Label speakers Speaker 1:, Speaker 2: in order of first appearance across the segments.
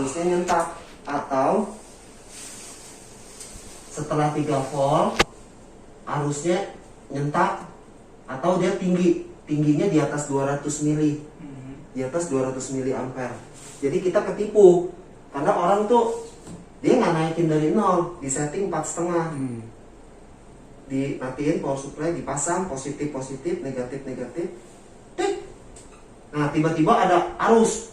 Speaker 1: arusnya nyentak, atau setelah 3 volt arusnya nyentak atau dia tingginya di atas 200 mili, di atas 200 mili ampere. Jadi kita ketipu karena orang tuh dia nggak naikin dari 0, di setting 4,5, dimatiin power supply, dipasang positif, negatif. Nah tiba-tiba ada arus,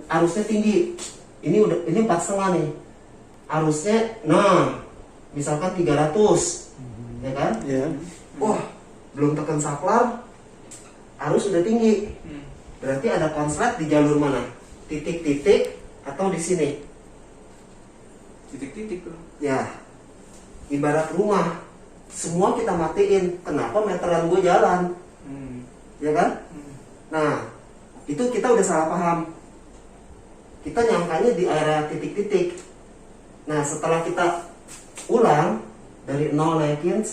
Speaker 1: arusnya tinggi. Ini 4,5 nih. Arusnya, nah misalkan 300, ya kan?
Speaker 2: Yeah.
Speaker 1: Wah, belum tekan saklar, arus udah tinggi. Berarti ada konslet di jalur mana? Titik-titik atau di sini?
Speaker 3: Titik-titik bro.
Speaker 1: Ya, ibarat rumah, semua kita matiin. Kenapa meteran gue jalan? Ya kan? Nah, itu kita udah salah paham. Kita nyangkanya di area titik-titik. Nah, setelah kita ulang dari 0 naikin,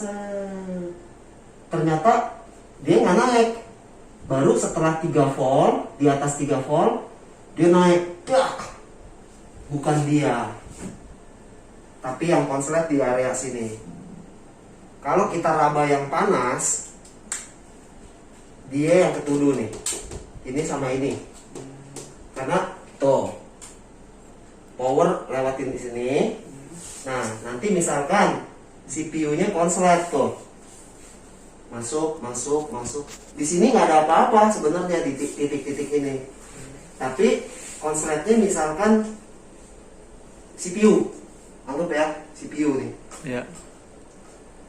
Speaker 1: ternyata dia nggak naik. Baru setelah 3 volt, di atas 3 volt, dia naik. Bukan dia, tapi yang konslet di area sini. Kalau kita raba yang panas, dia yang ketuduh nih. Ini sama ini. Karena tuh power lewatin di sini. Nah, nanti misalkan CPU-nya konslet tuh. Masuk. Di sini nggak ada apa-apa sebenarnya di titik-titik ini. Tapi konsletnya misalkan CPU. Anggap ya, CPU nih.
Speaker 2: Yeah.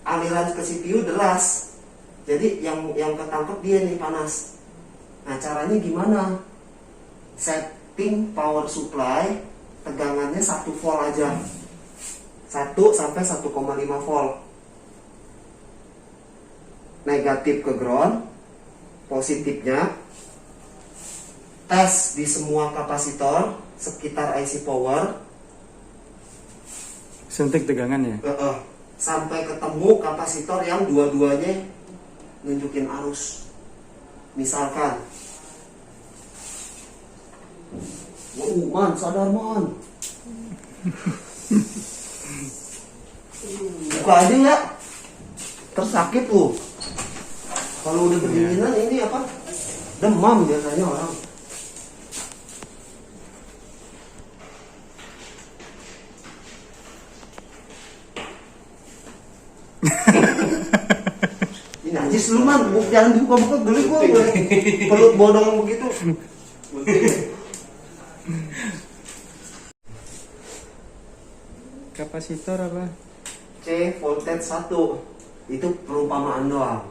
Speaker 1: Aliran ke CPU deras. Jadi yang ketangkep dia nih panas. Nah, caranya gimana? Setting power supply tegangannya 1 volt aja. 1 sampai 1,5 volt. Negatif ke ground, positifnya tes di semua kapasitor sekitar IC power,
Speaker 2: Suntik tegangannya.
Speaker 1: sampai ketemu kapasitor yang dua-duanya nunjukin arus. Misalkan, man, sadar man. Buka aja ya, tersakit lu. Kalau udah kedinginan ini apa? Demam biasanya orang. Ini najis lu man, jangan dibuka-buka, geli gua pelut bodong begitu.
Speaker 2: Kapasitor apa?
Speaker 1: C voltage 1. Itu perumpamaan doang.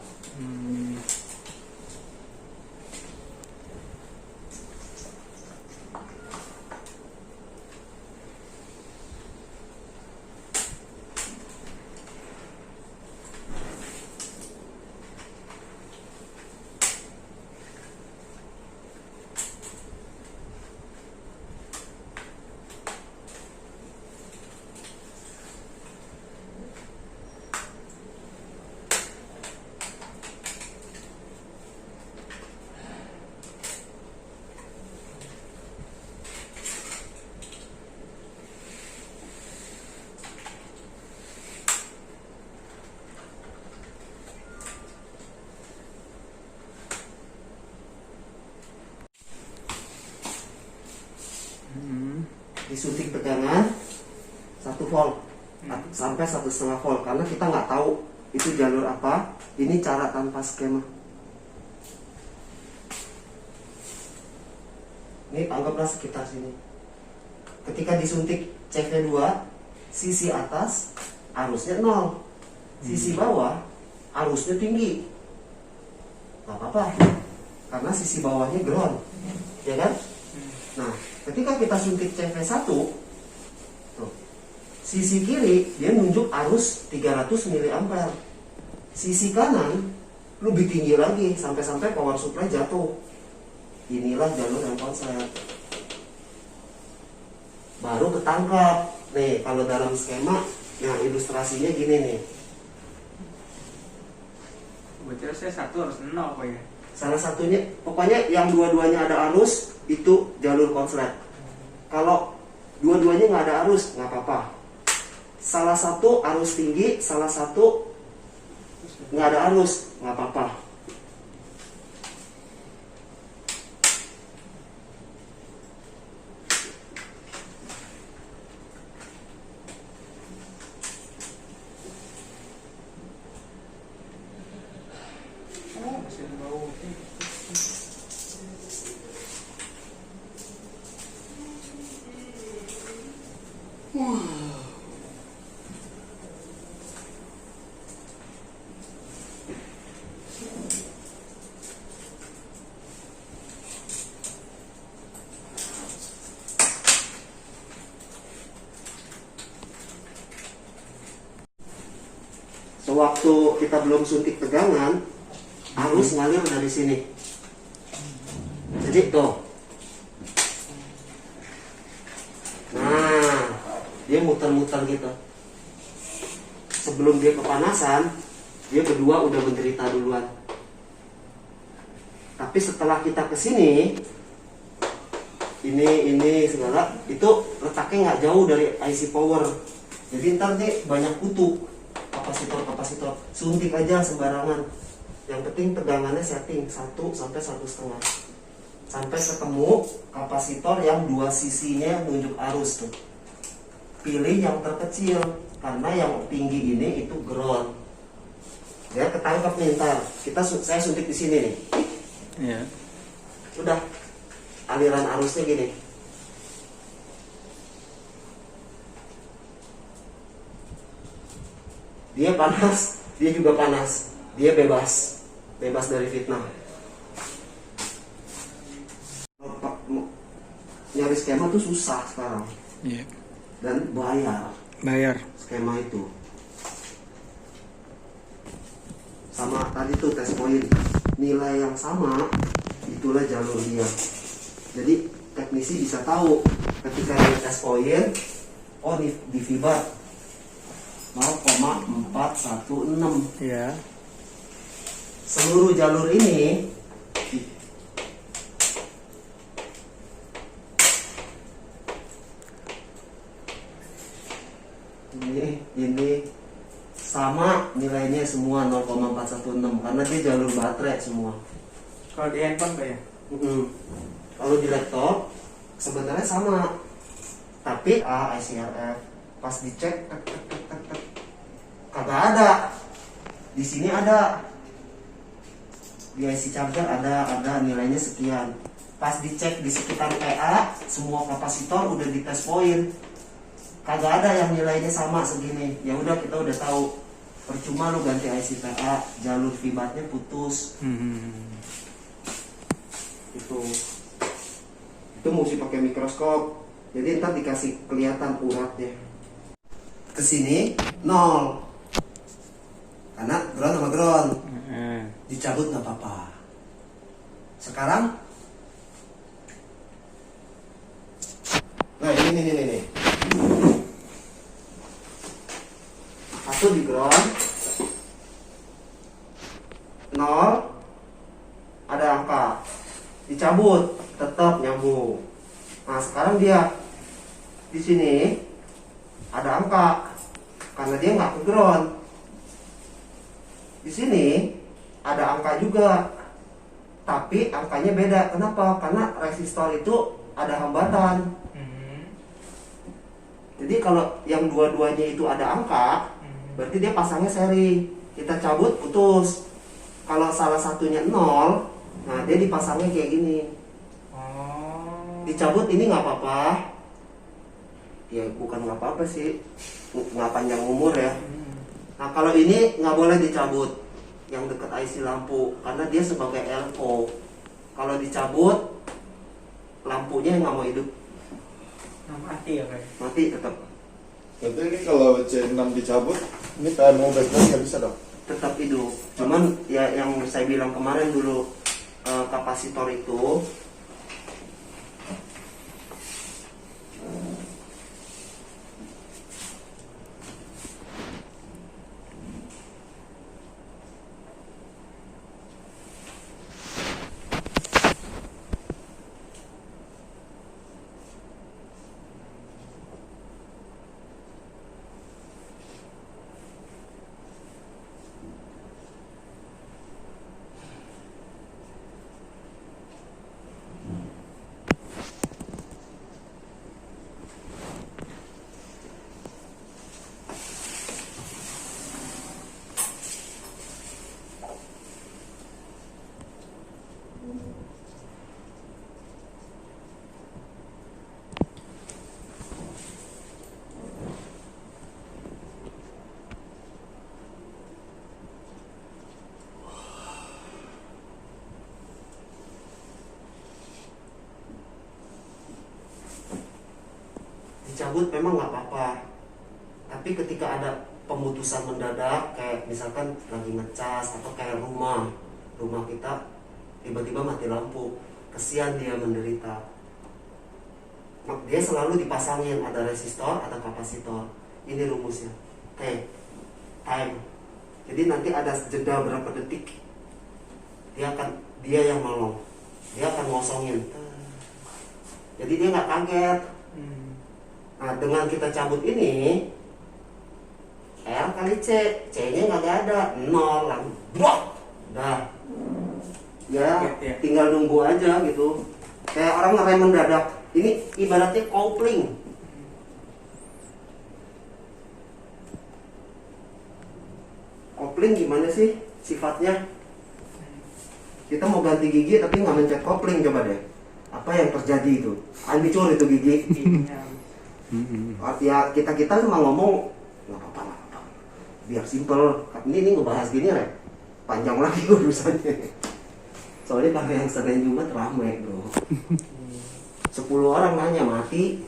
Speaker 1: Disuntik tegangan 1 volt sampai 1,5 volt, karena kita nggak tahu itu jalur apa. Ini cara tanpa skema. Ini anggaplah sekitar sini. Ketika disuntik CV2, sisi atas arusnya 0, sisi bawah arusnya tinggi. Nggak apa-apa, karena sisi bawahnya ground, ya kan? Nah, ketika kita suntik CV1, tuh, sisi kiri dia nunjuk arus 300 mA. Sisi kanan lebih tinggi lagi, sampai-sampai power supply jatuh. Inilah jalur yang konslet. Baru ketangkap. Nih, kalau dalam skema, nah ilustrasinya gini nih.
Speaker 3: Berarti saya 1 harus 0 kok ya?
Speaker 1: Salah satunya, pokoknya yang dua-duanya ada arus itu jalur konslet. Kalau dua-duanya nggak ada arus, nggak apa-apa. Salah satu arus tinggi, salah satu nggak ada arus, nggak apa-apa.
Speaker 3: Masih ada bau.
Speaker 1: Sewaktu kita belum suntik tegangan, arus ngalir dari sini. Jadi tuh. Nah, dia muter-muter gitu. Sebelum dia kepanasan, dia berdua udah menderita duluan. Tapi setelah kita kesini, ini segala itu letaknya nggak jauh dari IC power. Jadi ntar nih banyak kutu kapasitor, suntik aja sembarangan. Yang penting tegangannya setting 1 sampai 1,5 sampai ketemu kapasitor yang dua sisinya nunjuk arus tuh. Pilih yang terkecil karena yang tinggi ini itu ground. Ya ketangkap nih ntar. Saya suntik di sini nih.
Speaker 2: Iya.
Speaker 1: Udah aliran arusnya gini. Dia panas, dia juga panas. Dia bebas dari fitnah. Nyari skema tuh susah sekarang.
Speaker 2: Iya.
Speaker 1: Dan
Speaker 2: Bayar.
Speaker 1: skema itu. Sama tadi tuh test point. Nilai yang sama, itulah jalur dia. Jadi teknisi bisa tahu ketika dia test point, oh di fibar 0,416.
Speaker 2: Iya.
Speaker 1: Seluruh jalur ini ini sama nilainya semua 0,416 karena dia jalur baterai semua.
Speaker 3: Kalau di handphone Pak ya?
Speaker 1: Kalau di laptop sebenarnya sama, tapi ICRF pas dicek kagak ada. Di sini ada, di IC charger ada nilainya sekian. Pas dicek di sekitar PA semua kapasitor udah di test point, kagak ada yang nilainya sama segini. Ya udah kita udah tahu, percuma lu ganti IC PA, jalur fibatnya putus. Itu mesti pakai mikroskop. Jadi ntar dikasih kelihatan uratnya. Kesini 0 karena ground sama ground. Dicabut nggak apa-apa. Sekarang, nah ini. Satu di ground, 0 ada angka, dicabut tetap nyambung. Nah sekarang dia di sini ada angka karena dia nggak ke ground. Di sini ada angka juga, tapi angkanya beda. Kenapa? Karena resistor itu ada hambatan. Jadi kalau yang dua-duanya itu ada angka, berarti dia pasangnya seri. Kita cabut putus. Kalau salah satunya 0, nah dia dipasangnya kayak gini. Dicabut ini nggak apa-apa. Ya bukan nggak apa-apa sih, nggak panjang umur ya. Nah kalau ini nggak boleh dicabut, yang dekat IC lampu, karena dia sebagai LO. Kalau dicabut, lampunya nggak mau hidup,
Speaker 3: Mati ya Pak?
Speaker 1: mati tetap.
Speaker 4: Berarti ini kalau C6 dicabut, ini PMO backlight nggak bisa dong?
Speaker 1: Tetap hidup. Cuman ya yang saya bilang kemarin dulu, kapasitor itu dicabut memang nggak apa-apa, tapi ketika ada pemutusan mendadak kayak misalkan lagi ngecas atau kayak rumah kita tiba-tiba mati lampu, kesian dia menderita. Dia selalu dipasangin ada resistor, ada kapasitor. Ini rumusnya. T, time. Jadi nanti ada jeda berapa detik, dia yang nolong, dia akan ngosongin. Jadi dia nggak kaget. Nah dengan kita cabut ini R kali C, C-nya nggak ada, 0 langsung blok, dah. Ya tinggal nunggu aja gitu. Kayak orang ngerem mendadak. Ini ibaratnya kopling. Kopling gimana sih sifatnya? Kita mau ganti gigi tapi nggak mencet kopling, coba deh. Apa yang terjadi itu? Hancur itu gigi. Ya kita cuma ngomong nggak apa-apa, biar simple. Ini ngebahas gini ya, panjang lagi urusannya. Soalnya kalau yang Senin Jumat ramai bro. 10 orang nanya mati.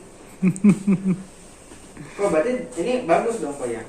Speaker 3: Oh berarti ini bagus dong Pak ya?